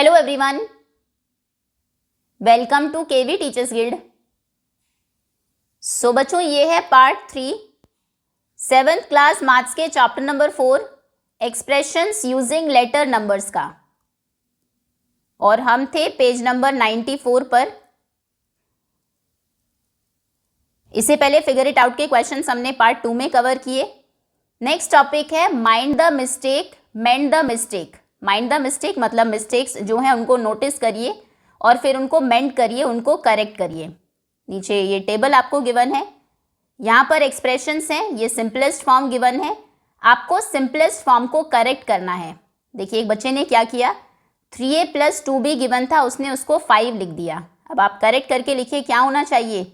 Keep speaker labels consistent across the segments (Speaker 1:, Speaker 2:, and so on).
Speaker 1: Hello everyone, welcome to KV teachers guild. सो बच्चों, ये है पार्ट 3 7th क्लास मैथ्स के chapter number 4 expressions using letter numbers का, और हम थे पेज नंबर 94 पर। इससे पहले फिगर इट आउट के क्वेश्चंस हमने पार्ट 2 में कवर किए। नेक्स्ट टॉपिक है mind the mistake, mend the mistake. Mind the mistake मतलब मिस्टेक्स जो हैं उनको नोटिस करिए और फिर उनको मेंड करिए, उनको करेक्ट करिए। नीचे ये टेबल आपको गिवन है, यहाँ पर एक्सप्रेशंस हैं, ये सिंपलेस्ट फॉर्म गिवन है, आपको सिंपलेस्ट फॉर्म को करेक्ट करना है। देखिए एक बच्चे ने क्या किया, 3a + 2b गिवन था, उसने उसको 5 लिख दिया। अब आप करेक्ट करके लिखिए क्या होना चाहिए,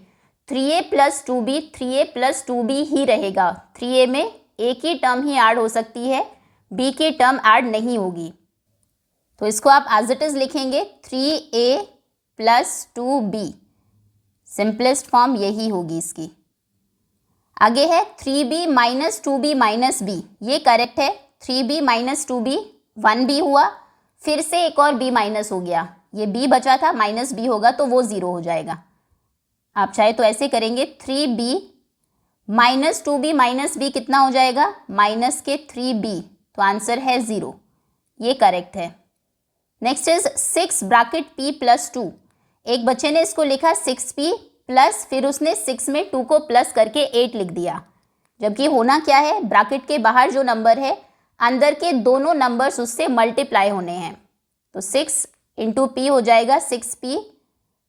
Speaker 1: 3a + 2b 3a + 2b ही रहेगा। 3a में a की टर्म ही ऐड हो सकती है, b की टर्म ऐड नहीं होगी। तो इसको आप एज इट इज लिखेंगे 3a + 2b, सिंपलेस्ट फॉर्म यही होगी इसकी। आगे है 3b - 2b - b, ये करेक्ट है। 3b - 2b 1b हुआ, फिर से एक और b माइनस हो गया, ये b बचा था, -b होगा तो वो 0 हो जाएगा। आप चाहे तो ऐसे करेंगे 3b - 2b - b कितना हो जाएगा, -3b, तो आंसर है 0, ये करेक्ट है। Next is 6 bracket p + 2। एक बच्चे ने इसको लिखा 6p प्लस, फिर उसने 6 में 2 को प्लस करके 8 लिख दिया, जबकि होना क्या है, ब्रैकेट के बाहर जो नंबर है अंदर के दोनों नंबर्स उससे मल्टीप्लाई होने हैं। तो 6 × p हो जाएगा 6p,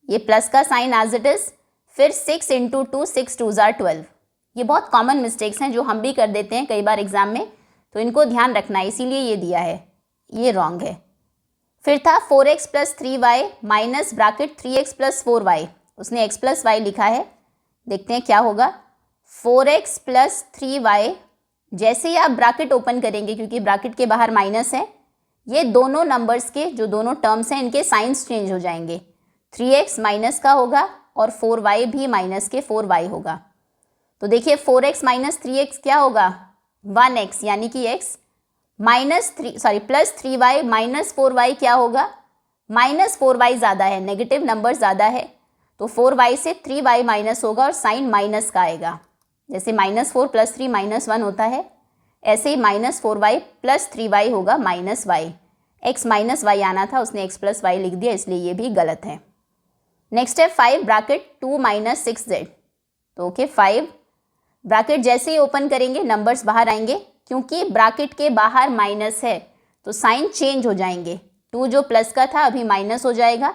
Speaker 1: ये प्लस का साइन एज इट इज, फिर 6 × 2 6 2 = 12। ये बहुत कॉमन मिस्टेक्स हैं जो हम भी कर देते हैं कई बार एग्जाम में, तो इनको ध्यान रखना है, इसीलिए ये दिया है, ये रॉन्ग है। फिर था 4x + 3y minus bracket 3x + 4y, उसने x + y लिखा है, देखते हैं क्या होगा। 4x + 3y, जैसे ही आप ब्रैकेट ओपन करेंगे, क्योंकि ब्रैकेट के बाहर माइनस है, ये दोनों नंबर्स के जो दोनों टर्म्स हैं इनके साइंस चेंज हो जाएंगे। 3x माइनस का होगा और 4y भी माइनस के 4y होगा। तो देखिए 4x - 3x क्या होगा, 1x, यानी कि x +3y - 4y क्या होगा, -4y ज़्यादा है, नेगेटिव नंबर ज़्यादा है, तो 4y से 3y माइनस होगा और साइन माइनस का आएगा। जैसे -4 + 3 - 1 होता है, ऐसे ही -4y + 3y होगा -y। x -y आना था, उसने x + y लिख दिया, इसलिए ये भी गलत है। नेक्स्ट है 5 ब्रैकेट 2 - 6z। तो ओके 5 ब्रैकेट जैसे ही ओपन करेंगे नंबर्स बाहर आएंगे, क्योंकि ब्रैकेट के बाहर माइनस है तो साइन चेंज हो जाएंगे। 2 जो प्लस का था अभी माइनस हो जाएगा,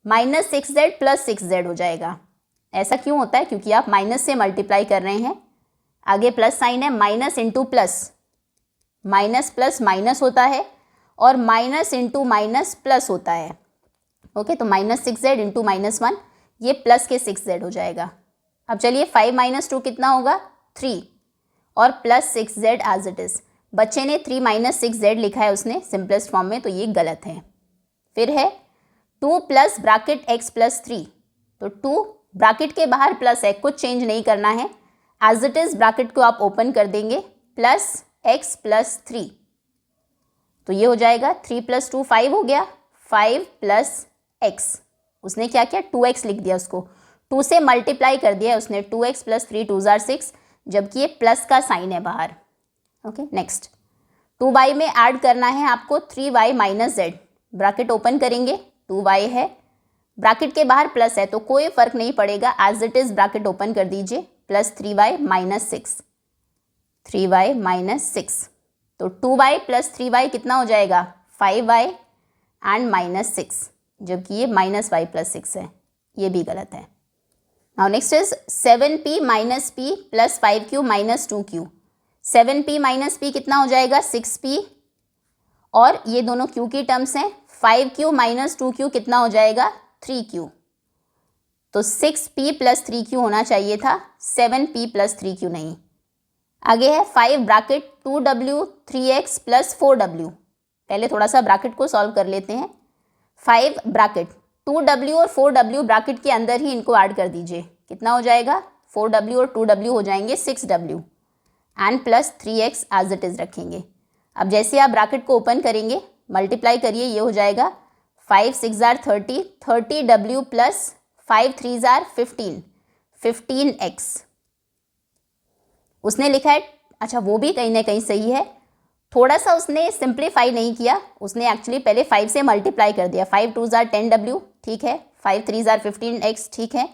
Speaker 1: -6z + 6z हो जाएगा। ऐसा क्यों होता है, क्योंकि आप माइनस से मल्टीप्लाई कर रहे हैं, आगे प्लस साइन है, minus × plus, minus plus minus होता है और माइनस × माइनस प्लस होता है। ओके, तो -6z × -1, ये प्लस के 6z हो जाएगा। अब चलिए 5 - 2 कितना होगा, 3, और +6z एज इट इज। बच्चे ने 3 - 6z लिखा है उसने सिंपलेस्ट फॉर्म में, तो ये गलत है। फिर है 2 + ब्रैकेट x + 3। तो 2 ब्रैकेट के बाहर प्लस है, कुछ चेंज नहीं करना है, एज इट इज ब्रैकेट को आप ओपन कर देंगे, +x + 3, तो ये हो जाएगा 3 + 2 5 हो गया, 5 + x, उसने क्या किया 2x लिख दिया, उसको 2 से मल्टीप्लाई कर दिया उसने, 2x + 3 2 = 6, जबकि ये प्लस का साइन है बाहर। ओके, नेक्स्ट 2y में ऐड करना है आपको 3y - z, ब्रैकेट ओपन करेंगे, 2y है, ब्रैकेट के बाहर प्लस है तो कोई फर्क नहीं पड़ेगा, as it is bracket open कर दीजिए, +3y - 6, 3y - 6, तो 2y + 3y कितना हो जाएगा, 5y एंड -6, जबकि ये -y + 6 है, ये भी गलत है। Now next is 7p - p + 5q - 2q। 7p - p कितना हो जाएगा, 6p, और ये दोनों q की टर्म्स हैं, 5q - 2q कितना हो जाएगा, 3q। तो 6p + 3q होना चाहिए था, 7p + 3q नहीं। आगे है 5 ब्रैकेट 2w 3x + 4w। पहले थोड़ा सा ब्रैकेट को सॉल्व कर लेते हैं। 5 ब्रैकेट 2w और 4w ब्रैकेट के अंदर ही इनको ऐड कर दीजिए, कितना हो जाएगा, 4w और 2w हो जाएंगे 6w, and +3x as it is रखेंगे। अब जैसे आप ब्रैकेट को ओपन करेंगे, मल्टीप्लाई करिए, ये हो जाएगा 5 6 jar 30, 30W plus 5 3 jar 15, 15x उसने लिखा है। अच्छा, वो भी कहीं ना कहीं सही है, थोड़ा सा उसने सिंप्लीफाई नहीं किया, उसने एक्चुअली पहले 5 से मल्टीप्लाई कर दिया। 5 2 जार 10W, ठीक है, 5 3 जार 15x, ठीक है,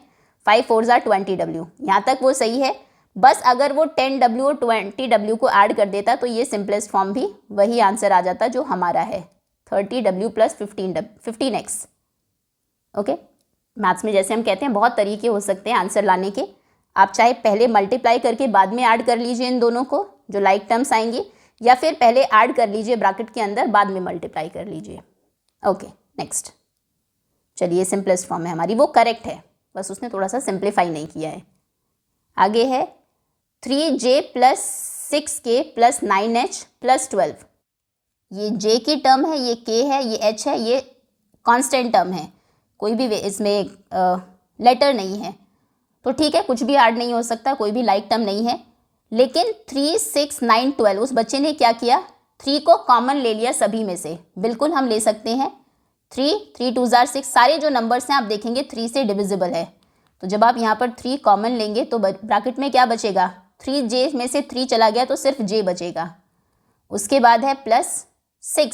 Speaker 1: 5 4 जार 20W, यहाँ तक वो सही है। बस अगर वो 10W और 20W को ऐड कर देता तो ये सिंपलेस्ट फॉर्म भी वही आंसर आ जाता जो हमारा है, 30W plus 15x। Okay, maths में जैसे हम कहते हैं बहुत तरीके हो सकते हैं आंसर लाने के। आप चाहे पहले मल्टीप्लाई करके बाद में ऐड कर लीजिए इन दोनों को जो लाइक टर्म्स आएंगे, या फिर पहले ऐड कर लीजिए ब्रैकेट के अंदर, बाद में मल्टीप्लाई कर लीजिए। Okay, next. चलिए, सिंपलेस्ट फॉर्म है हमारी, वो करेक्ट है, बस उसने थोड़ा सा सिंप्लीफाई नहीं किया है। आगे है 3j plus 6k plus 9h plus 12। ये j की टर्म है, ये k है, ये h है, ये कांस्टेंट टर्म है, कोई भी इसमें लेटर नहीं है, तो ठीक है, कुछ भी ऐड नहीं हो सकता, कोई भी लाइक टर्म नहीं है। लेकिन 3 6 9 12 उस बच्चे ने क्या किया, 3 को कॉमन ले लिया सभी में से। बिल्कुल हम ले सकते हैं 3 3 2 जार 6, सारे जो नंबर्स हैं आप देखेंगे 3 से डिविजिबल है, तो जब आप यहाँ पर 3 कॉमन लेंगे तो ब्रैकेट में क्या बचेगा, 3j में से 3 चला गया तो सिर्फ j बचेगा। उसके बाद है प्लस 6,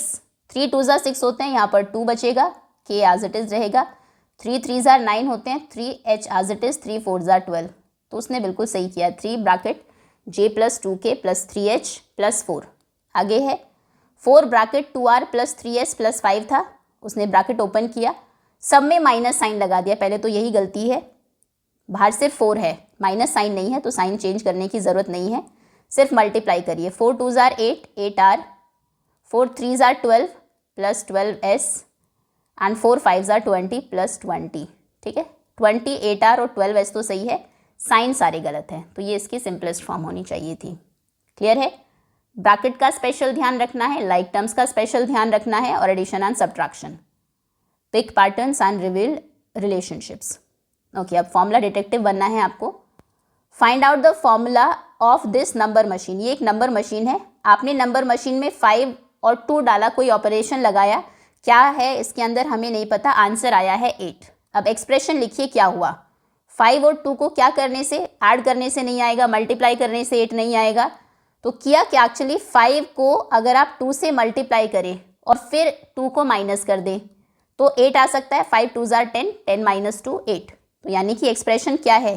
Speaker 1: 3 2 जार 6 होते हैं, यहाँ पर 2 बचेगा, k एज इट इज़ रहेगा। 3 3 जार 9 होते हैं, 3h as it is, 3 4 jar 12, तो उसने बिल्कुल सही किया, 3 bracket j plus 2k plus 3h plus 4। आगे है 4 bracket 2r plus 3s plus 5 था, उसने ब्रैकेट ओपन किया, सब में माइनस साइन लगा दिया, पहले तो यही गलती है, बाहर सिर्फ 4 है, माइनस साइन नहीं है, तो साइन चेंज करने की ज़रूरत नहीं है, सिर्फ मल्टीप्लाई करिए। 4 2 jar 8, 8r, 4 3 jar 12 plus 12s and 4 5 jar 20 plus 20, ठीक है, 20 8r और 12s तो सही है, साइन सारे गलत हैं, तो ये इसकी सिंपलेस्ट फॉर्म होनी चाहिए थी। क्लियर है, ब्रैकेट का स्पेशल ध्यान रखना है, लाइक टर्म्स का स्पेशल ध्यान रखना है, और addition and subtraction, pick patterns and reveal relationships. Okay, अब फॉर्मूला डिटेक्टिव बनना है आपको। Find out the formula of this number machine. ये एक नंबर मशीन है, आपने नंबर मशीन में 5 और 2 डाला, कोई ऑपरेशन लगाया, क्या है इसके अंदर हमें नहीं पता, आंसर आया है 8। अब एक्सप्रेशन लिखिए क्या हुआ, 5 और 2 को क्या करने से, ऐड करने से नहीं आएगा, मल्टीप्लाई करने से 8 नहीं आएगा, तो किया क्या, एक्चुअली 5 को अगर आप 2 से मल्टीप्लाई करें और फिर 2 को माइनस कर दें तो 8 आ सकता है। 5 2 जार 10, 10 माइनस 2 8, तो यानी कि एक्सप्रेशन क्या है,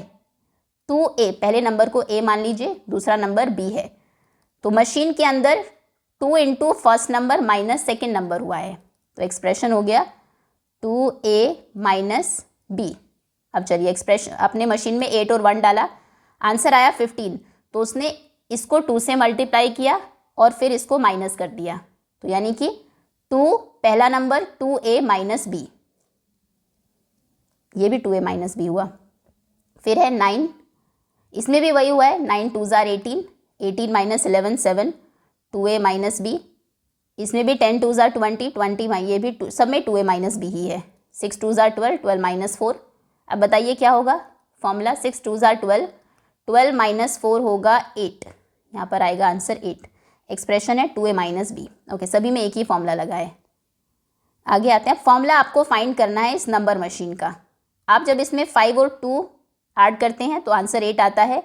Speaker 1: 2a, पहले नंबर को a मान लीजिए, दूसरा नंबर b है, तो मशीन के अंदर 2 into first number minus second number हुआ है, तो एक्सप्रेशन हो गया 2a माइनस b। अब चलिए एक्सप्रेशन, अपने मशीन में 8 और 1 डाला, आंसर आया 15, तो उसने इसको 2 से मल्टीप्लाई किया और फिर इसको माइनस कर दिया, तो यानी कि 2 पहला नंबर 2a माइनस b, ये भी 2a माइनस b हुआ। फिर है 9, इसमें भी वही हुआ है, 9 2 jar 18, 18 minus 11 7, 2a minus b, इसमें भी 10 2 जार 20, 20 ये भी सब में 2a माइनस b ही है। 6 2 जार 12, 12 माइनस 4। अब बताइए क्या होगा फॉर्मूला, 6 2 जार 12, 12 माइनस 4 होगा 8, यहाँ पर आएगा आंसर 8। एक्सप्रेशन है 2a माइनस b। ओके, सभी में एक ही फॉर्मूला लगा है। आगे आते हैं, फॉर्मूला आपको फाइंड करना है इस नंबर मशीन का। आप जब इसमें 5 और 2 ऐड करते हैं तो आंसर 8 आता है,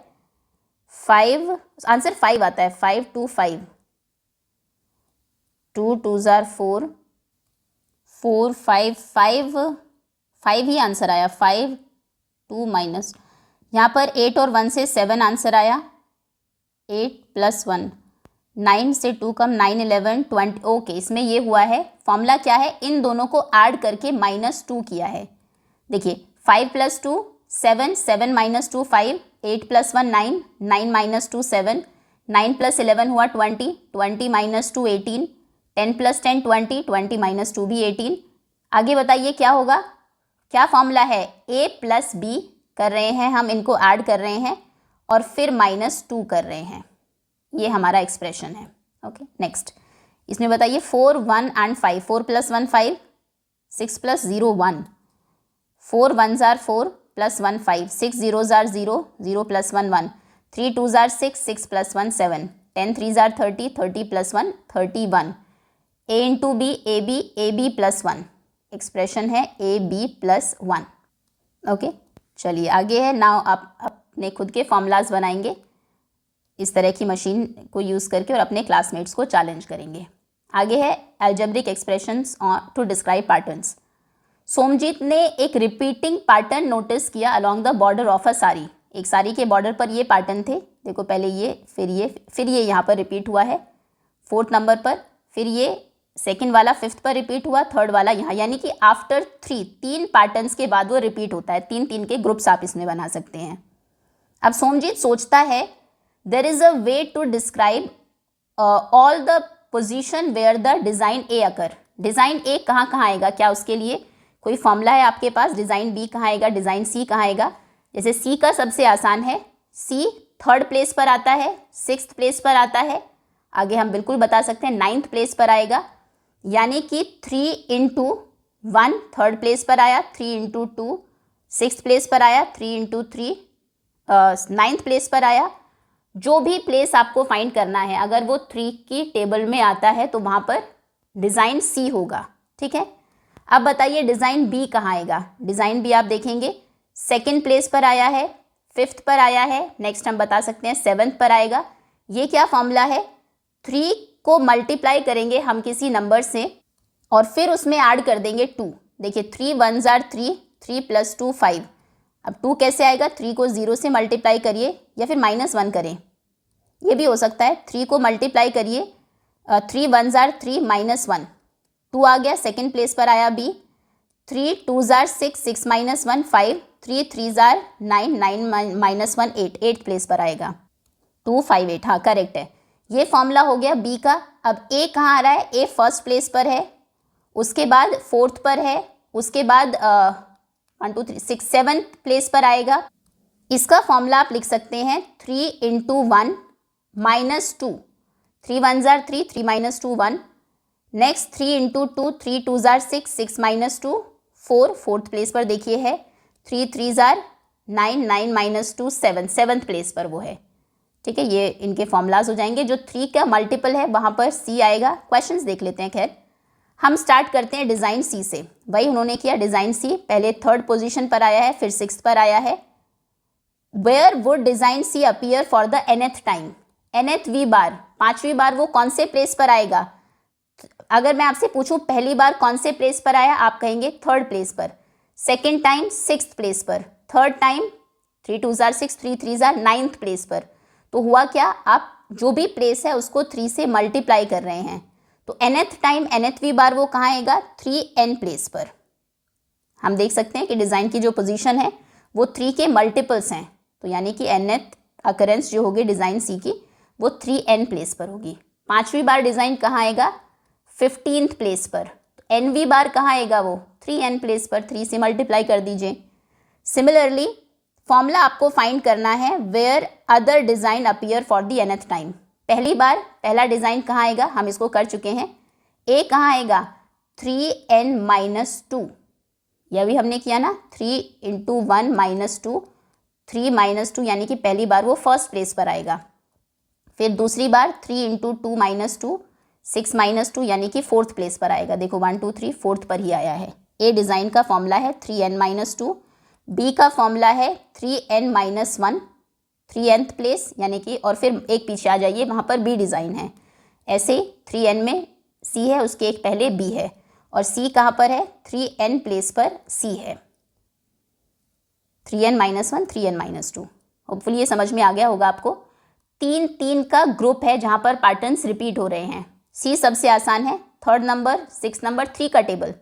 Speaker 1: 5 आंसर 5 आता है, 5 2 5, 2 2 जार 4, 4 5 5 5 ही आंसर आया, 5 2 माइनस, यहाँ पर 8 और 1 से 7 आंसर आया, 8 प्लस 1, 9 से 2 कम, 9 11 20। ओके, इसमें ये हुआ है, फॉर्मूला क्या है, इन दोनों को ऐड करके -2 किया है। देखिए 5 plus 2 7, 7 minus 2 5, 8 plus 1 9, 9 minus 2 7, 9 plus 11 हुआ 20, 20 माइनस 2 18, 10 प्लस 10 20, 20 माइनस 2 भी 18। आगे बताइए क्या होगा, क्या फॉर्मूला है, a प्लस b कर रहे हैं हम, इनको ऐड कर रहे हैं और फिर -2 कर रहे हैं, ये हमारा एक्सप्रेशन है। ओके, नेक्स्ट इसमें बताइए 4 1 एंड 5, 4 प्लस 1 5, 6 प्लस 0 1, 4 1 जार 4 प्लस 1 5, 6 0 जार 0, 0 प्लस 1 1, 3 2 जार 6, 6 प्लस 1 7, 10 3 जार 30, 30 plus 1 31, a into B, A B plus 1, expression है AB+1। ओके, चलिए आगे है। नाउ आप अपने खुद के फॉर्मूलाज बनाएंगे इस तरह की मशीन को यूज़ करके और अपने क्लासमेट्स को चैलेंज करेंगे। आगे है algebraic expressions to describe patterns. Somjit ने एक रिपीटिंग पैटर्न नोटिस किया along the border of a sari. एक साड़ी के बॉर्डर पर ये पैटर्न थे, देखो पहले ये, फिर ये यहाँ पर रिपीट हुआ है 4th नंबर पर, फिर ये सेकंड वाला 5th पर रिपीट हुआ, 3rd वाला यहाँ, यानी कि आफ्टर 3 पैटर्न्स के बाद वो रिपीट होता है। 3 के ग्रुप्स आप इसमें बना सकते हैं। अब सोमजीत सोचता है there is a way to describe all the position where the design A occur. Design ए कहाँ कहाँ आएगा, क्या उसके लिए कोई फॉर्मूला है आपके पास? डिज़ाइन बी कहाँ आएगा, डिज़ाइन सी कहाँ आएगा? जैसे सी का सबसे आसान है, सी 3rd प्लेस पर आता है, 6th प्लेस पर आता है, आगे हम बिल्कुल बता सकते हैं 9th प्लेस पर आएगा, यानी कि 3 × 1 3rd प्लेस पर आया, 3 × 2 6th प्लेस पर आया, 3 × 3 9th प्लेस पर आया। जो भी प्लेस आपको फाइंड करना है, अगर वो 3 की टेबल में आता है तो वहाँ पर डिज़ाइन सी होगा। ठीक है, अब बताइए डिज़ाइन बी कहाँ आएगा? डिज़ाइन बी आप देखेंगे 2nd प्लेस पर आया है, 5th पर आया है, नेक्स्ट हम बता सकते हैं 7th पर आएगा। ये क्या फॉर्मूला है? 3 को मल्टीप्लाई करेंगे हम किसी नंबर से और फिर उसमें ऐड कर देंगे 2। देखिए 3 1s are 3, 3 + 2 5। अब 2 कैसे आएगा? 3 को 0 से मल्टीप्लाई करिए या फिर -1 करें, ये भी हो सकता है। 3 को मल्टीप्लाई करिए, 3 1s are 3 -1, 2 आ गया, 2nd प्लेस पर आया B. 3 2s are 6, 6 - 1 5, 3 3s are 9, 9 - 1 8, 8th place पर आएगा 2 5 8। हाँ करेक्ट है, ये फॉर्मूला हो गया बी का। अब ए कहाँ आ रहा है? ए 1st प्लेस पर है, उसके बाद 4th पर है, उसके बाद 1 2 3 6 7th प्लेस पर आएगा। इसका फॉर्मूला आप लिख सकते हैं 3 × 1 -2, 3 1s are 3, 3 - 2 1, next 3 × 2, 3 2s are 6, 6 - 2 4, 4th place पर देखिए है, 3 3s are 9, 9 - 2 7, 7th प्लेस पर वो है। ठीक है, ये इनके फॉर्मूलाज हो जाएंगे। जो 3 का मल्टीपल है वहाँ पर सी आएगा। क्वेश्चंस देख लेते हैं। खैर हम स्टार्ट करते हैं डिज़ाइन सी से। वही उन्होंने किया, डिज़ाइन सी पहले 3rd पोजीशन पर आया है, फिर 6th पर आया है। Where would design C appear for the nth time? nth बार, 5वीं बार वो कौन से प्लेस पर आएगा? अगर मैं आपसे पूछूं पहली बार कौन से प्लेस पर आया, आप कहेंगे 3rd प्लेस पर। 2nd टाइम 6th प्लेस पर, 3rd time 3 2s are 6, 3 3s are 9th place पर। तो हुआ क्या, आप जो भी प्लेस है उसको 3 से मल्टीप्लाई कर रहे हैं, तो nth टाइम nthवीं बार वो कहाँ आएगा? 3n प्लेस पर। हम देख सकते हैं कि डिज़ाइन की जो पोजीशन है वो 3 के मल्टीपल्स हैं, तो यानी कि nth अकरेंस जो होगी डिज़ाइन सी की वो 3n प्लेस पर होगी। 5वीं बार डिज़ाइन कहाँ आएगा? 15th प्लेस पर। तो nवीं बार कहाँ आएगा? वो 3n प्लेस पर, 3 से मल्टीप्लाई कर दीजिए। सिमिलरली फॉर्मूला आपको फाइंड करना है where other design appear for the nth time. पहली बार पहला डिज़ाइन कहाँ आएगा? हम इसको कर चुके हैं। ए कहाँ आएगा? 3n - 2, यह भी हमने किया ना, 3 × 1 - 2, 3 - 2, यानी कि पहली बार वो 1st प्लेस पर आएगा। फिर दूसरी बार 3 × 2 - 2, 6 - 2, यानी कि 4th प्लेस पर आएगा। देखो 1 2 3 4th पर ही आया है। ए डिज़ाइन का फॉर्मूला है 3n - 2, बी का फॉर्मूला है 3n - 1, 3nth प्लेस यानी कि, और फिर एक पीछे आ जाइए, वहाँ पर बी डिज़ाइन है। ऐसे 3n में सी है, उसके एक पहले बी है, और सी कहाँ पर है? 3n प्लेस पर सी है। 3n - 1, 3n - 2। होपफुली ये समझ में आ गया होगा आपको। 3 का ग्रुप है जहाँ पर पैटर्न्स रिपीट हो रहे हैं। सी सबसे आसान है, 3rd नंबर 6th नंबर 3 का टेबल।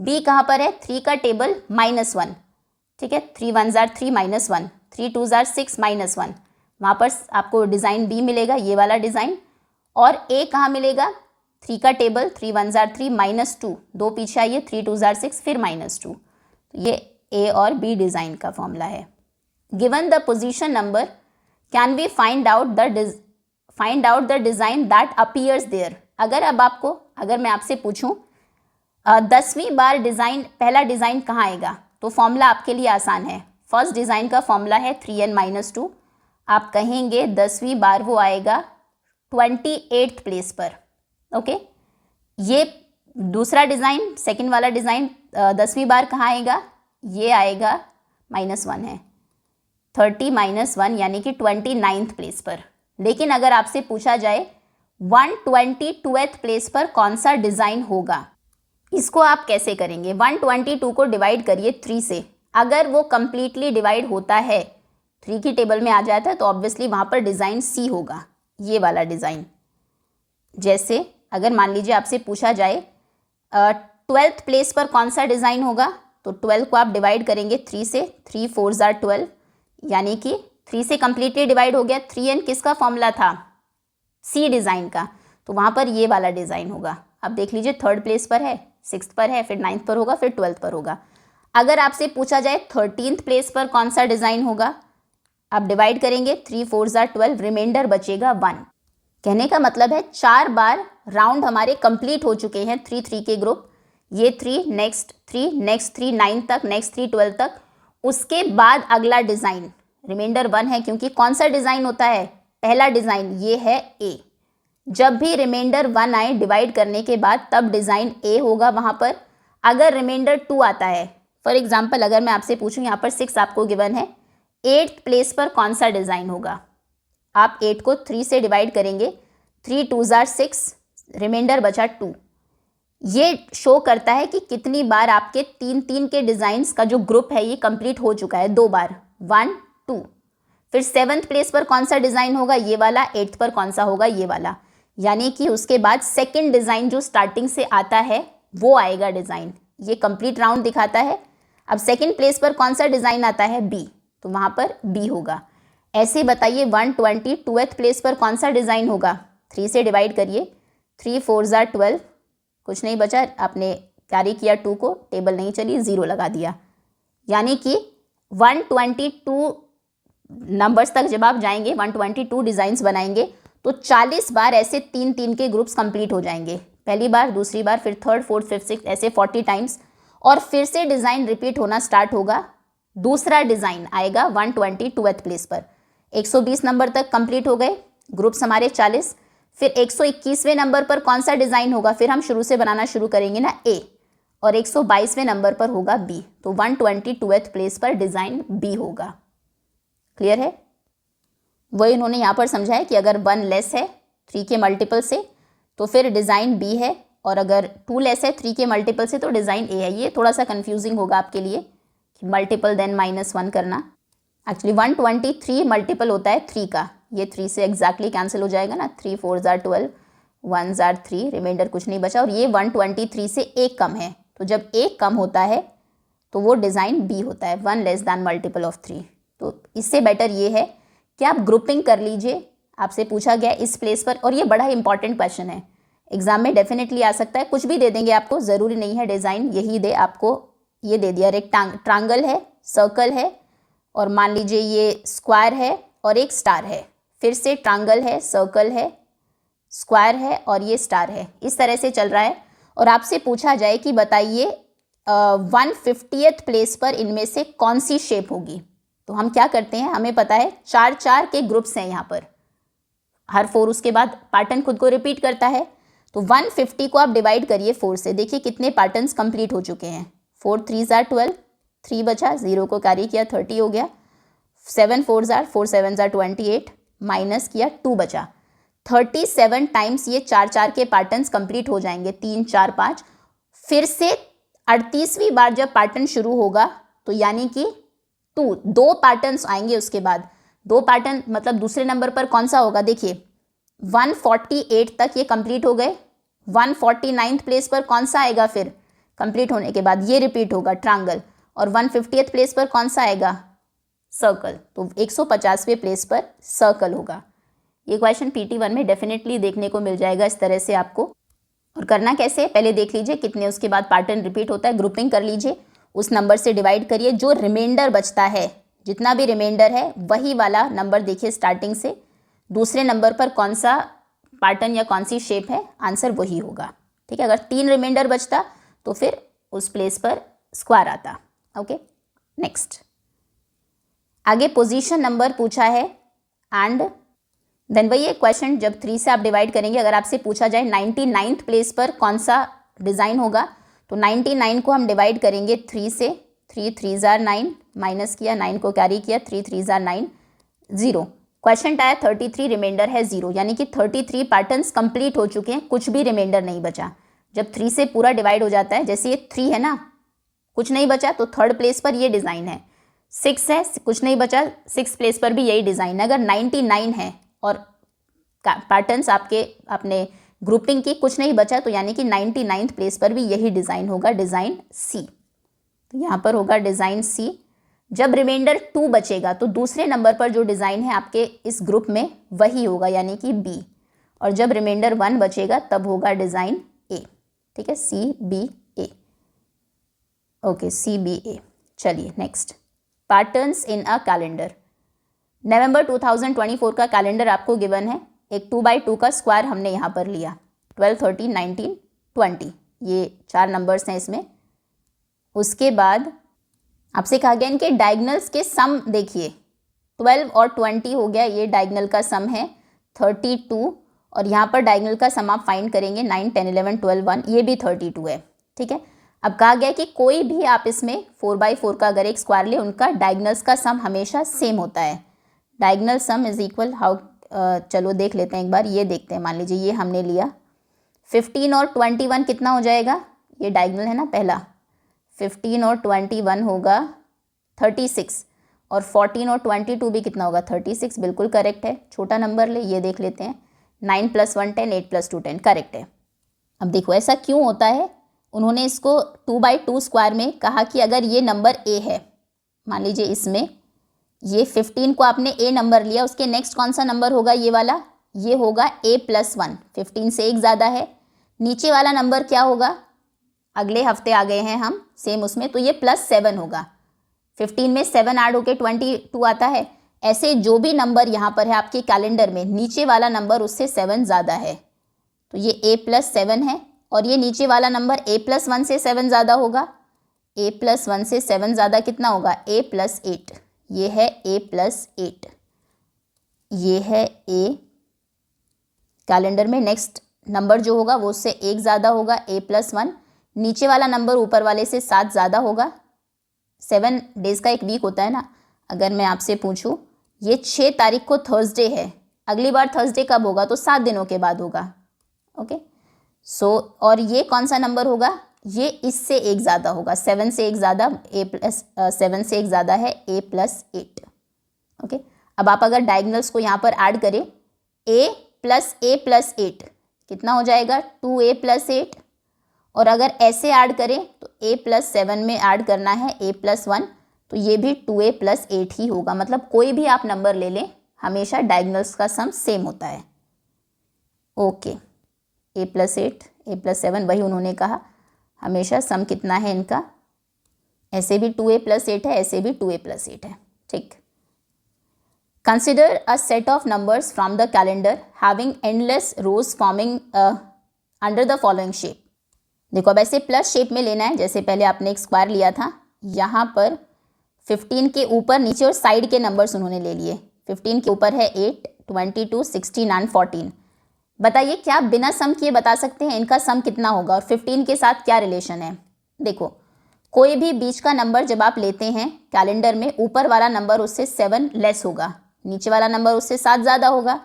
Speaker 1: बी कहाँ पर है? 3 का टेबल -1। ठीक है, 3 1s are 3 -1, 3 2s are 6 -1, वहाँ पर आपको डिज़ाइन बी मिलेगा, ये वाला डिज़ाइन। और ए कहाँ मिलेगा? 3 का टेबल, 3 1s are 3 -2, 2 पीछे आइए, 3 2s are 6, फिर -2। ये ए और बी डिज़ाइन का फॉर्मूला है। Given the position number can we find out the design that appears there. अगर मैं आपसे पूछूं 10वीं बार डिज़ाइन, पहला डिज़ाइन कहाँ आएगा, तो फॉर्मूला आपके लिए आसान है। फर्स्ट डिज़ाइन का फॉर्मूला है 3n - 2, आप कहेंगे 10वीं बार वो आएगा 28th प्लेस पर। ओके, ये दूसरा डिज़ाइन, सेकंड वाला डिज़ाइन 10वीं बार कहाँ आएगा, ये आएगा -1 है, 30 - 1 यानी कि 29th प्लेस पर। लेकिन अगर आपसे पूछा जाए 122th प्लेस पर कौन सा डिज़ाइन होगा, इसको आप कैसे करेंगे? 122 को डिवाइड करिए 3 से। अगर वो कंप्लीटली डिवाइड होता है, 3 की टेबल में आ जाता है, तो ऑब्वियसली वहाँ पर डिज़ाइन सी होगा, ये वाला डिज़ाइन। जैसे अगर मान लीजिए आपसे पूछा जाए 12th प्लेस पर कौन सा डिज़ाइन होगा, तो 12 को आप डिवाइड करेंगे 3 से, 3 4 = 12 यानी कि 3 से कम्प्लीटली डिवाइड हो गया। 3n किसका फॉर्मूला था, सी डिज़ाइन का, तो वहाँ पर ये वाला डिज़ाइन होगा। अब देख लीजिए 3rd प्लेस पर है, 6th पर है, फिर 9th पर होगा, फिर 12th पर होगा। अगर आपसे पूछा जाए 13th प्लेस पर कौन सा डिज़ाइन होगा, आप डिवाइड करेंगे 3 4 = 12, रिमाइंडर बचेगा 1। कहने का मतलब है 4 बार राउंड हमारे कंप्लीट हो चुके हैं 3 3 के ग्रुप, ये 3 नेक्स्ट 3 नेक्स्ट 3 9 तक, नेक्स्ट 3 12 तक। उसके बाद अगला डिज़ाइन रिमाइंडर 1 है, क्योंकि कौन सा डिज़ाइन होता है, पहला डिज़ाइन ये है ए। जब भी रिमाइंडर 1 आए डिवाइड करने के बाद, तब डिज़ाइन ए होगा वहाँ पर। अगर रिमाइंडर 2 आता है, फॉर एग्जाम्पल अगर मैं आपसे पूछूँ, यहाँ पर 6 आपको गिवन है, 8th प्लेस पर कौन सा डिज़ाइन होगा, आप 8 को 3 से डिवाइड करेंगे, 3 2 = 6, रिमाइंडर बचा 2। ये शो करता है कि कितनी बार आपके 3 के डिज़ाइंस का जो ग्रुप है ये कंप्लीट हो चुका है, 2 बार, 1 2। फिर 7th प्लेस पर कौन सा डिज़ाइन होगा, ये वाला। 8th पर कौन सा होगा, ये वाला। यानी कि उसके बाद सेकंड डिज़ाइन जो स्टार्टिंग से आता है वो आएगा डिज़ाइन। ये कंप्लीट राउंड दिखाता है। अब सेकंड प्लेस पर कौन सा डिज़ाइन आता है, बी, तो वहाँ पर बी होगा। ऐसे बताइए 122th प्लेस पर कौन सा डिज़ाइन होगा, 3 से डिवाइड करिए, 3 4 = 12, कुछ नहीं बचा, आपने कैरी किया 2 को, टेबल नहीं चली, 0 लगा दिया। यानी कि 122 नंबर्स तक जब आप जाएंगे, 122 डिज़ाइंस बनाएंगे, तो 40 बार ऐसे 3 3 के ग्रुप्स कंप्लीट हो जाएंगे। पहली बार, दूसरी बार, फिर 3rd 4th 5th 6th, ऐसे 40 टाइम्स। और फिर से डिज़ाइन रिपीट होना स्टार्ट होगा। दूसरा डिज़ाइन आएगा 122th प्लेस पर। 120 नंबर तक कंप्लीट हो गए ग्रुप्स हमारे 40। फिर 121वें नंबर पर कौन सा डिज़ाइन होगा, फिर हम शुरू से बनाना शुरू करेंगे ना, ए। और 122वें नंबर पर होगा बी, तो 122th प्लेस पर डिज़ाइन बी होगा। क्लियर है? वही इन्होंने यहाँ पर समझा है कि अगर 1 लेस है 3 के मल्टीपल से तो फिर डिज़ाइन बी है, और अगर 2 लेस है 3 के मल्टीपल से तो डिज़ाइन ए है। ये थोड़ा सा कन्फ्यूजिंग होगा आपके लिए कि मल्टीपल देन -1 करना। एक्चुअली 123 मल्टीपल होता है 3 का, ये 3 से एग्जैक्टली कैंसिल हो जाएगा ना, 3 4 = 12, 1 = 3, रिमाइंडर कुछ नहीं बचा। और ये 123 से एक कम है, तो जब एक कम होता है तो वो डिज़ाइन बी होता है, 1 लेस दैन मल्टीपल ऑफ 3। तो इससे बेटर ये है कि आप ग्रुपिंग कर लीजिए। आपसे पूछा गया इस प्लेस पर, और ये बड़ा ही इंपॉर्टेंट क्वेश्चन है, एग्जाम में डेफिनेटली आ सकता है। कुछ भी दे देंगे आपको, ज़रूरी नहीं है डिज़ाइन यही दे आपको। ये दे दिया, ट्रायंगल है, सर्कल है, और मान लीजिए ये स्क्वायर है और एक स्टार है। फिर से ट्रायंगल है, सर्कल है, स्क्वायर है और ये स्टार है। इस तरह से चल रहा है। और आपसे पूछा जाए कि बताइए 150th प्लेस पर इनमें से कौन सी शेप होगी, तो हम क्या करते हैं, हमें पता है 4 4 के ग्रुप्स हैं यहाँ पर, हर 4 उसके बाद पैटर्न खुद को रिपीट करता है। तो 150 को आप डिवाइड करिए 4 से, देखिए कितने पैटर्न्स कंप्लीट हो चुके हैं। 4 3 = 12, 3 बचा, 0 को कैरी किया, 30 हो गया। 7 4 = 4 7 = 28, माइनस किया, 2 बचा। 37 टाइम्स ये 4 4 के पैटर्न्स कंप्लीट हो जाएंगे, 3 4 5। फिर से 38वीं बार जब पैटर्न शुरू होगा तो यानी कि 2 पैटर्न्स आएंगे उसके बाद। 2 पैटर्न मतलब दूसरे नंबर पर कौन सा होगा, देखिए 148 तक ये कंप्लीट हो गए। 149th प्लेस पर कौन सा आएगा, फिर कंप्लीट होने के बाद ये रिपीट होगा, ट्रायंगल। और 150th प्लेस पर कौन सा आएगा, सर्कल। तो 150वें प्लेस पर सर्कल होगा। ये क्वेश्चन PT1 में डेफिनेटली देखने को मिल जाएगा इस तरह से आपको। और करना कैसे, पहले देख लीजिए कितने उसके बाद पैटर्न रिपीट होता है, ग्रुपिंग कर लीजिए, उस नंबर से डिवाइड करिए, जो रिमाइंडर बचता है, जितना भी रिमाइंडर है वही वाला नंबर देखिए स्टार्टिंग से, दूसरे नंबर पर कौन सा पैटर्न या कौन सी शेप है, आंसर वही होगा। ठीक है, अगर 3 रिमाइंडर बचता तो फिर उस प्लेस पर स्क्वायर आता। ओके, नेक्स्ट आगे पोजीशन नंबर पूछा है, एंड देन वही एक क्वेश्चन, जब 3 से आप डिवाइड करेंगे, अगर आपसे पूछा जाए 99th प्लेस पर कौन सा डिज़ाइन होगा। तो 99 को हम डिवाइड करेंगे 3 से, 3 3 जार 9, माइनस किया, 9 को कैरी किया, 3 3 जार 9, 0। क्वेश्चन आया 33 रिमाइंडर है 0, यानी कि 33 पैटर्न्स कंप्लीट हो चुके हैं, कुछ भी रिमाइंडर नहीं बचा। जब 3 से पूरा डिवाइड हो जाता है, जैसे ये 3 है ना, कुछ नहीं बचा, तो थर्ड प्लेस पर ये डिज़ाइन है। 6 है, कुछ नहीं बचा, 6 प्लेस पर भी यही डिज़ाइन है। अगर 99 है और पैटर्न्स आपके अपने ग्रुपिंग की कुछ नहीं बचा, तो यानी कि 99th प्लेस पर भी यही डिज़ाइन होगा, डिज़ाइन सी। तो यहाँ पर होगा डिज़ाइन सी। जब रिमाइंडर 2 बचेगा तो दूसरे नंबर पर जो डिज़ाइन है आपके इस ग्रुप में वही होगा, यानी कि बी। और जब रिमाइंडर 1 बचेगा तब होगा डिज़ाइन ए। ठीक है, सी बी ए। ओके, सी बी ए। चलिए next, patterns in a calendar. नवंबर 2024 का कैलेंडर आपको गिवन है। एक 2x2 का स्क्वायर हमने यहाँ पर लिया, 12, 13, 19, 20, ये 4 नंबर्स हैं इसमें। उसके बाद आपसे कहा गया इनके डायगनल्स के सम देखिए, 12 और 20 हो गया, ये डायगनल का सम है 32, और यहाँ पर डायगनल का सम आप फाइंड करेंगे 9, 10, 11, 12, 1, ये भी 32 है। ठीक है, अब कहा गया कि कोई भी आप इसमें 4x4 का अगर एक स्क्वायर ले, उनका डायगनल्स का सम हमेशा सेम होता है। Diagonal some is equal how, चलो देख लेते हैं एक बार, ये देखते हैं। मान लीजिए ये हमने लिया 15 और 21 कितना हो जाएगा, ये डायगनल है ना पहला, 15 और 21 होगा 36, और 14 और 22 भी कितना होगा 36, बिल्कुल करेक्ट है। छोटा नंबर ले, ये देख लेते हैं, 9 + 1 10, 8 + 2 10, करेक्ट है। अब देखो ऐसा क्यों होता है, उन्होंने इसको 2x2 स्क्वायर में कहा कि अगर ये नंबर ए है, मान लीजिए इसमें ये 15 को आपने ए नंबर लिया, उसके नेक्स्ट कौन सा नंबर होगा, ये वाला, ये होगा a + 1, 15 से एक ज़्यादा है। नीचे वाला नंबर क्या होगा, अगले हफ्ते आ गए हैं हम सेम उसमें, तो ये +7 होगा। 15 में 7 ऐड होके 22 आता है। ऐसे जो भी नंबर यहाँ पर है आपके कैलेंडर में, नीचे वाला नंबर उससे 7 ज़्यादा है, तो ये a + 7 है। और ये नीचे वाला नंबर a + 1 से 7 ज़्यादा होगा, a + 1 से 7 ज़्यादा कितना होगा, a + 8, ये है a + 8, ये है a। कैलेंडर में नेक्स्ट नंबर जो होगा वो उससे 1 ज़्यादा होगा, a + 1। नीचे वाला नंबर ऊपर वाले से 7 ज़्यादा होगा। 7 डेज़ का एक वीक होता है ना। अगर मैं आपसे पूछूं, ये 6 तारीख को थर्सडे है, अगली बार थर्सडे कब होगा, तो 7 दिनों के बाद होगा। ओके, सो और ये कौन सा नंबर होगा, ये इससे 1 ज़्यादा होगा, 7 से 1 ज़्यादा, a+7 से 1 ज़्यादा है, a + 8। ओके, अब आप अगर डायगनल्स को यहाँ पर ऐड करें, a + 8 कितना हो जाएगा, 2a + 8। और अगर ऐसे ऐड करें तो a + 7 में ऐड करना है a + 1, तो ये भी 2a + 8 ही होगा। मतलब कोई भी आप नंबर ले लें, हमेशा डायगनल्स का सम सेम होता है। ओके, a + 8, a + 7, वही उन्होंने कहा, हमेशा सम कितना है इनका, ऐसे भी 2a + 8 है, ऐसे भी 2a + 8 है। ठीक, consider a set of numbers from the calendar having endless rows forming under the following shape. देखो अब ऐसे प्लस शेप में लेना है, जैसे पहले आपने एक स्क्वायर लिया था, यहाँ पर 15 के ऊपर नीचे और साइड के नंबर्स उन्होंने ले लिए। 15 के ऊपर है 8, 22, 16 एंड 14। बताइए क्या आप बिना सम किए बता सकते हैं इनका सम कितना होगा और 15 के साथ क्या रिलेशन है। देखो कोई भी बीच का नंबर जब आप लेते हैं कैलेंडर में, ऊपर वाला नंबर उससे 7 लेस होगा, नीचे वाला नंबर उससे 7 ज़्यादा होगा।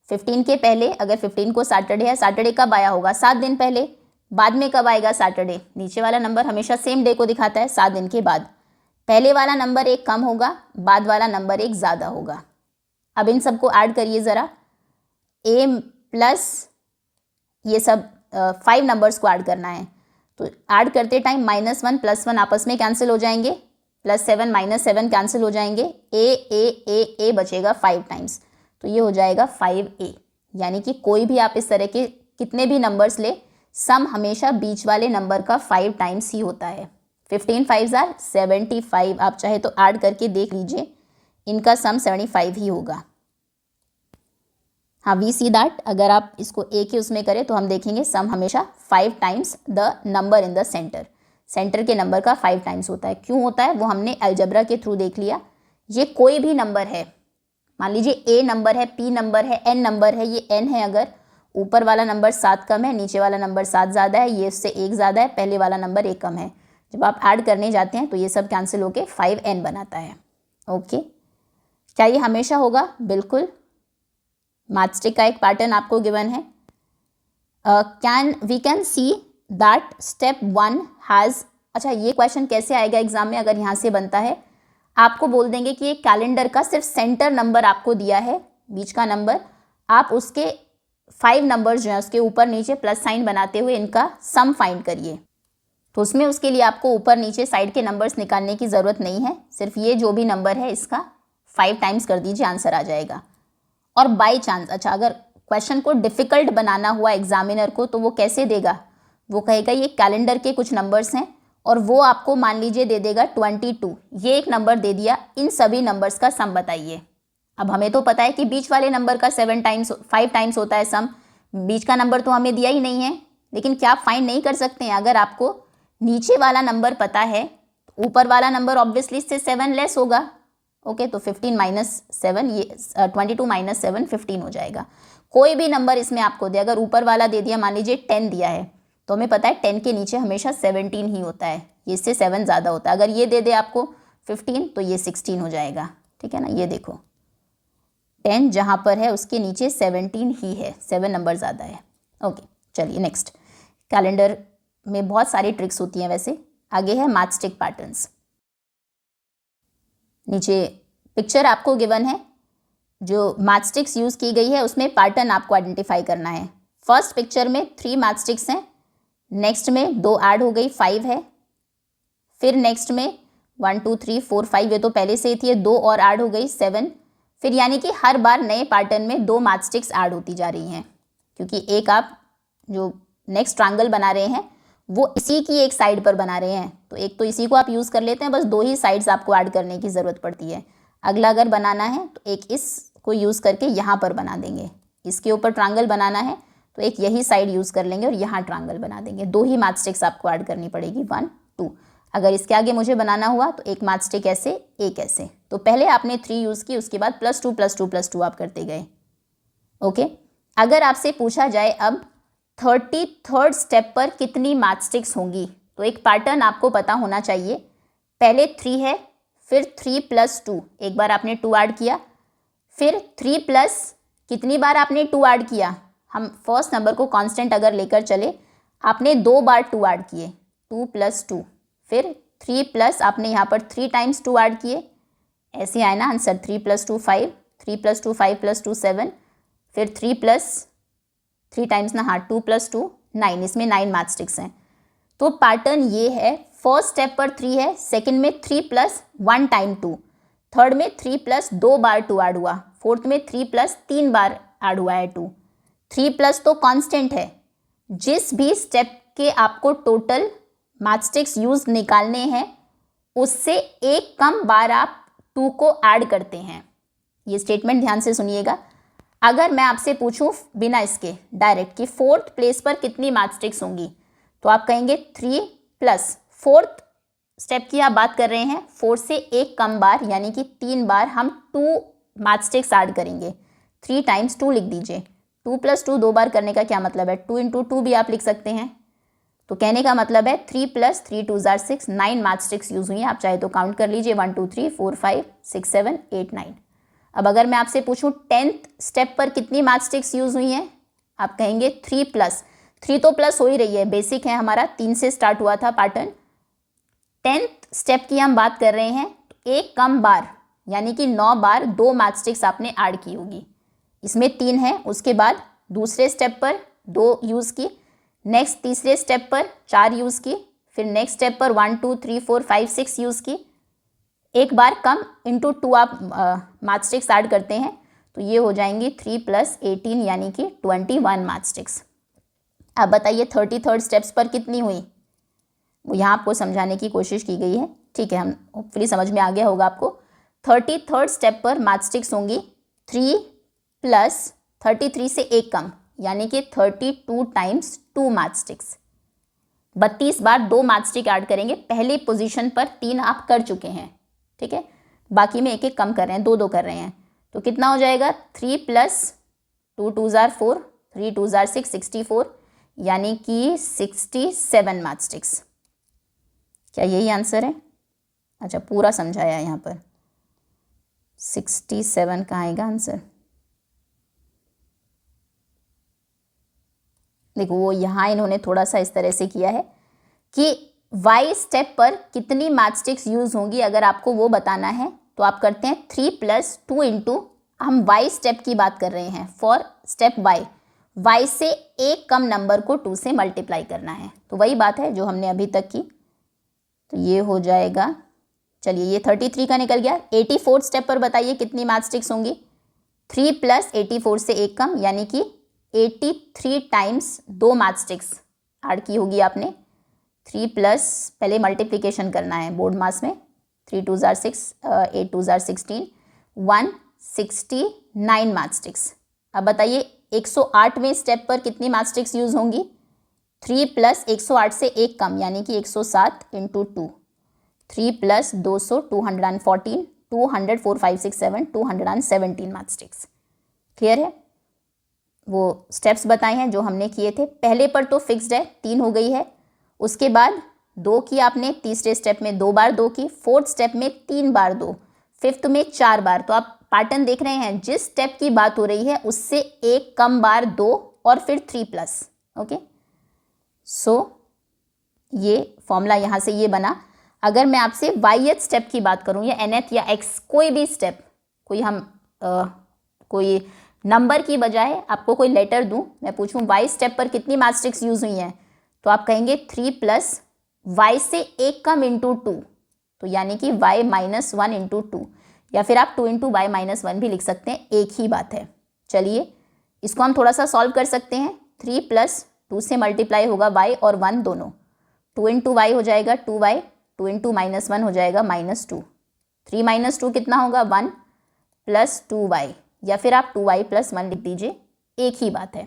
Speaker 1: 15 के पहले अगर 15 को सैटरडे है, सैटरडे कब आया होगा, 7 दिन पहले। बाद में कब आएगा सैटरडे, नीचे वाला नंबर हमेशा सेम डे को दिखाता है, 7 दिन के बाद। पहले वाला नंबर एक कम होगा, बाद वाला नंबर एक ज़्यादा होगा। अब इन सबको ऐड करिए ज़रा, a प्लस ये सब 5 नंबर्स को ऐड करना है, तो ऐड करते टाइम -1 + 1 आपस में कैंसिल हो जाएंगे, +7 -7 कैंसिल हो जाएंगे, a बचेगा 5 टाइम्स, तो ये हो जाएगा 5a। यानी कि कोई भी आप इस तरह के कितने भी नंबर्स ले, सम हमेशा बीच वाले नंबर का 5 टाइम्स ही होता है। 15 5s are 75, आप चाहे तो ऐड करके देख लीजिए, इनका सम 75 ही होगा। हाँ, वी सी दैट अगर आप इसको a के उसमें करें तो हम देखेंगे सम हमेशा 5 times the number in the centre, centre के नंबर का 5 टाइम्स होता है। क्यों होता है वो हमने अलजेब्रा के थ्रू देख लिया। ये कोई भी नंबर है, मान लीजिए a नंबर है, p नंबर है, n नंबर है, ये n है, अगर ऊपर वाला नंबर 7 कम है, नीचे वाला नंबर 7 ज़्यादा है, ये उससे 1 ज़्यादा है, पहले वाला नंबर 1 कम है। जब आप ऐड करने जाते हैं तो ये सब कैंसिल होके 5n बनाता है। ओके, क्या ये हमेशा होगा? बिल्कुल। मैथस्टिक का एक पैटर्न आपको गिवन है। We can see that step 1 has, अच्छा ये क्वेश्चन कैसे आएगा एग्जाम में? अगर यहाँ से बनता है, आपको बोल देंगे कि एक कैलेंडर का सिर्फ सेंटर नंबर आपको दिया है, बीच का नंबर, आप उसके 5 नंबर्स जो हैं उसके ऊपर नीचे प्लस साइन बनाते हुए इनका सम फाइंड करिए। तो उसमें उसके लिए आपको ऊपर नीचे साइड के नंबर्स निकालने की ज़रूरत नहीं है, सिर्फ ये जो भी नंबर है इसका 5 टाइम्स कर दीजिए, आंसर आ जाएगा। और बाई चांस, अच्छा अगर क्वेश्चन को डिफ़िकल्ट बनाना हुआ एग्जामिनर को तो वो कैसे देगा? वो कहेगा ये कैलेंडर के कुछ नंबर्स हैं और वो आपको मान लीजिए दे देगा 22, ये एक नंबर दे दिया, इन सभी नंबर्स का सम बताइए। अब हमें तो पता है कि बीच वाले नंबर का 5 टाइम्स होता है सम, बीच का नंबर तो हमें दिया ही नहीं है, लेकिन क्या आप फाइंड नहीं कर सकते हैं? अगर आपको नीचे वाला नंबर पता है, ऊपर वाला नंबर ऑब्वियसली इससे 7 लेस होगा। ओके, तो 15 माइनस 7, ये 22 माइनस 7 15 हो जाएगा। कोई भी नंबर इसमें आपको दे, अगर ऊपर वाला दे दिया, मान लीजिए 10 दिया है, तो हमें पता है 10 के नीचे हमेशा 17 ही होता है, ये इससे 7 ज़्यादा होता है। अगर ये दे दे आपको 15 तो ये 16 हो जाएगा, ठीक है ना? ये देखो 10 जहाँ पर है उसके नीचे 17 ही है, 7 नंबर ज़्यादा है। ओके, चलिए नेक्स्ट। कैलेंडर में बहुत सारी ट्रिक्स होती हैं वैसे। आगे है मैथस्टिक पैटर्न्स। नीचे पिक्चर आपको गिवन है, जो मैथस्टिक्स यूज़ की गई है उसमें पैटर्न आपको आइडेंटिफाई करना है। फर्स्ट पिक्चर में 3 मैथस्टिक्स हैं, नेक्स्ट में 2 ऐड हो गई 5 है, फिर नेक्स्ट में 1 2 3 4 5, ये तो पहले से ही थी, 2 और ऐड हो गई 7। फिर यानी कि हर बार नए पैटर्न में 2 मैथस्टिक्स ऐड होती जा रही हैं, क्योंकि एक आप जो नेक्स्ट ट्रायंगल बना रहे हैं वो इसी की एक साइड पर बना रहे हैं, तो एक तो इसी को आप यूज़ कर लेते हैं, बस 2 ही साइड्स आपको ऐड करने की ज़रूरत पड़ती है। अगला अगर बनाना है तो एक इसको यूज़ करके यहाँ पर बना देंगे, इसके ऊपर ट्रायंगल बनाना है तो एक यही साइड यूज़ कर लेंगे और यहाँ ट्रायंगल बना देंगे। 2 ही मैथस्टिक्स आपको ऐड करनी पड़ेगी, 1 2। अगर इसके आगे मुझे बनाना हुआ तो एक मैथस्टिक ऐसे, एक ऐसे, तो पहले आपने 3 यूज़ की, उसके बाद +2 +2 +2 आप करते गए। ओके, अगर आपसे पूछा जाए अब 33rd स्टेप पर कितनी मैथस्टिक्स होंगी, तो एक पैटर्न आपको पता होना चाहिए। पहले 3 है, फिर 3 + 2, एक बार आपने 2 ऐड किया, फिर 3 प्लस कितनी बार आपने 2 ऐड किया? हम फर्स्ट नंबर को कांस्टेंट अगर लेकर चले, आपने 2 बार 2 ऐड किए, 2 + 2, फिर 3 प्लस आपने यहाँ पर 3 टाइम्स 2 ऐड किए, ऐसे आए ना आंसर, 3 + 2 5, 3 + 2 5 + 2 7, फिर 3 प्लस 3 टाइम्स ना, हाँ 2 + 2 9, इसमें 9 मैथस्टिक्स हैं। तो पैटर्न ये है, फर्स्ट स्टेप पर 3 है, सेकंड में 3 + 1 टाइम 2, थर्ड में 3 + 2 बार 2 ऐड हुआ, फोर्थ में 3 + 3 बार ऐड हुआ है 2। 3 प्लस तो कांस्टेंट है, जिस भी स्टेप के आपको टोटल मैथस्टिक्स यूज निकालने हैं उससे एक कम बार आप 2 को ऐड करते हैं। ये स्टेटमेंट ध्यान से सुनिएगा। अगर मैं आपसे पूछूं बिना इसके डायरेक्ट कि फोर्थ प्लेस पर कितनी मैथस्टिक्स होंगी, तो आप कहेंगे 3 प्लस फोर्थ स्टेप की आप बात कर रहे हैं, 4 से एक कम बार यानी कि 3 बार हम 2 मैथस्टिक्स ऐड करेंगे। 3 टाइम्स 2 लिख दीजिए। 2 + 2 2 बार करने का क्या मतलब है? 2 × 2 भी आप लिख सकते हैं। तो कहने का मतलब है 3 + 3 2 = 6, 9 मैथस्टिक्स यूज हुई हैं। आप चाहे तो काउंट कर लीजिए, 1 2 3 4 5 6 7 8 9। अब अगर मैं आपसे पूछूं 10th स्टेप पर कितनी मैथस्टिक्स यूज हुई हैं, आप कहेंगे 3 + 3 तो प्लस हो ही रही है, बेसिक है हमारा, 3 से स्टार्ट हुआ था पैटर्न। 10th स्टेप की हम बात कर रहे हैं, तो एक कम बार यानी कि 9 बार 2 मैथस्टिक्स आपने ऐड की होगी। इसमें 3 है, उसके बाद दूसरे स्टेप पर 2 यूज़ की, नेक्स्ट तीसरे स्टेप पर 4 यूज़ की, फिर नेक्स्ट स्टेप पर 1 2 3 4 5 6 यूज़ की। एक बार कम इंटू 2 आप मैथस्टिक्स ऐड करते हैं तो ये हो जाएंगी 3 + 18 यानी कि 21 मैथस्टिक्स। अब बताइए 33rd स्टेप्स पर कितनी हुई, वो यहाँ आपको समझाने की कोशिश की गई है। ठीक है, हम होपफुली समझ में आ गया होगा आपको। 33rd स्टेप पर मैथस्टिक्स होंगी 3 + 33 से एक कम यानी कि 32 टाइम्स 2 मैथस्टिक्स। 32 बार 2 मैथस्टिक ऐड करेंगे। पहली पोजीशन पर 3 आप कर चुके हैं, ठीक है, बाकी में एक एक कम कर रहे हैं, 2 2 कर रहे हैं। तो कितना हो जाएगा 3 + 2 2 = 4, 3 2 जार 6 64 यानी कि 67 मैच स्टिक्स। क्या यही आंसर है? अच्छा, पूरा समझाया यहाँ पर। 67 कहाँ आएगा आंसर? देखो वो यहाँ इन्होंने थोड़ा सा इस तरह से किया है कि y स्टेप पर कितनी मैच स्टिक्स यूज होंगी, अगर आपको वो बताना है तो आप करते हैं 3 + 2 इंटू, हम y स्टेप की बात कर रहे हैं, फॉर स्टेप y से एक कम नंबर को 2 से मल्टीप्लाई करना है। तो वही बात है जो हमने अभी तक की। तो ये हो जाएगा, चलिए ये 33 का निकल गया। 84 स्टेप पर बताइए कितनी मैच स्टिक्स होंगी? 3 + 84 से एक कम, यानी कि 83 टाइम्स 2 मैच स्टिक्स ऐड की होगी आपने। 3 प्लस पहले मल्टीप्लिकेशन करना है बोर्ड मास में, 3 2 जार 6 8 2 जार 16 169 मैच स्टिक्स। अब बताइए 108वें स्टेप पर कितनी मैच स्टिक्स यूज होंगी? 3 + 108 से एक कम, यानी कि 107 × 2, 3 + 200 214 200 4 5 6 7 217 मैच स्टिक्स। क्लियर है? वो स्टेप्स बताए हैं जो हमने किए थे। पहले पर तो फिक्स्ड है, 3 हो गई है। उसके बाद 2 की आपने, तीसरे स्टेप में 2 बार 2 की, फोर्थ स्टेप में 3 बार 2, फिफ्थ में 4 बार। तो आप पैटर्न देख रहे हैं, जिस स्टेप की बात हो रही है उससे एक कम बार 2 और फिर 3+। ओके, सो ये फॉर्मूला यहाँ से ये बना। अगर मैं आपसे वाईएथ स्टेप की बात करूँ या nth या x कोई भी स्टेप, कोई हम कोई नंबर की बजाय आपको कोई लेटर दूं, मैं पूछूं y स्टेप पर कितनी मैच स्टिक्स यूज हुई हैं, तो आप कहेंगे 3 + y से एक कम इंटू 2, तो यानी कि y - 1 इंटू 2, या फिर आप 2 × y - 1 भी लिख सकते हैं, एक ही बात है। चलिए इसको हम थोड़ा सा सॉल्व कर सकते हैं। 3 + 2 से मल्टीप्लाई होगा y और 1 दोनों, 2 × y हो जाएगा 2y, 2 × -1 हो जाएगा -2, 3 - 2 कितना होगा? 1 + 2y, या फिर आप 2y + 1 लिख दीजिए, एक ही बात है।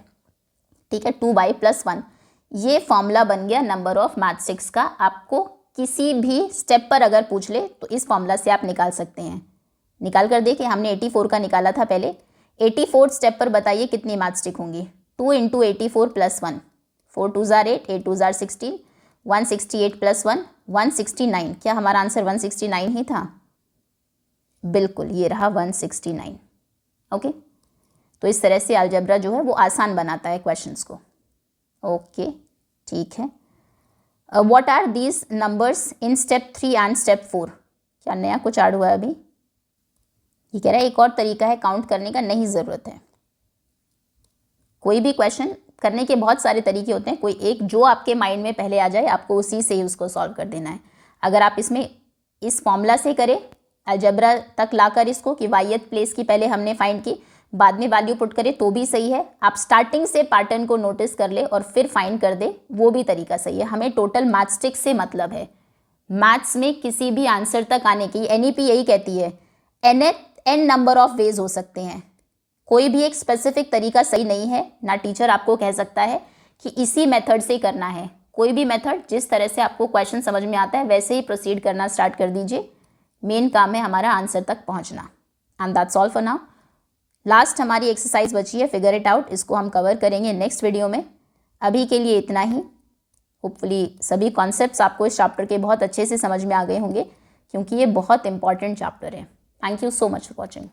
Speaker 1: ठीक है, 2y + 1, ये फॉर्मूला बन गया नंबर ऑफ मैच स्टिक्स का। आपको किसी भी स्टेप पर अगर पूछ ले तो इस फॉर्मूला से आप निकाल सकते हैं। निकाल कर देखिए, हमने 84 का निकाला था पहले। 84 स्टेप पर बताइए कितनी मैच स्टिक होंगी? 2 × 84 + 1, 4 2 जार 8 8 2 जार 16 168 + 1 169। क्या हमारा आंसर 169 ही था? बिल्कुल, ये रहा 169। ओके, तो इस तरह से अलजेब्रा जो है वो आसान बनाता है क्वेश्चंस को। ओके, ठीक है। What are these numbers in step 3 and step 4? क्या नया कुछ ऐड हुआ है अभी? ये कह रहा है एक और तरीका है काउंट करने का, नहीं ज़रूरत है। कोई भी क्वेश्चन करने के बहुत सारे तरीके होते हैं, कोई एक जो आपके माइंड में पहले आ जाए आपको उसी से ही उसको सॉल्व कर देना है। अगर आप इसमें इस फॉर्मूला से करें, अलजेब्रा तक लाकर इसको कि वाईएथ प्लेस की पहले हमने फाइंड की, बाद में वैल्यू पुट करें तो भी सही है। आप स्टार्टिंग से पैटर्न को नोटिस कर ले और फिर फाइंड कर दे, वो भी तरीका सही है। हमें टोटल मैच स्टिक्स से मतलब है। मैथ्स में किसी भी आंसर तक आने की एनईपी यही कहती है, n नंबर ऑफ वेज हो सकते हैं, कोई भी एक स्पेसिफिक तरीका सही नहीं है। ना टीचर आपको कह सकता है कि इसी मेथड से करना है। कोई भी मेथड जिस तरह से आपको क्वेश्चन समझ में आता है वैसे ही प्रोसीड करना स्टार्ट कर दीजिए। मेन काम है हमारा आंसर तक पहुंचना। And that's all for now. Last हमारी एक्सरसाइज बची है फिगर इट आउट, इसको हम कवर करेंगे नेक्स्ट वीडियो में। अभी के लिए इतना ही। होपफुली सभी कॉन्सेप्ट्स आपको इस चैप्टर के बहुत अच्छे से समझ में आ गए होंगे, क्योंकि ये बहुत इंपॉर्टेंट चैप्टर है। Thank you so much for watching.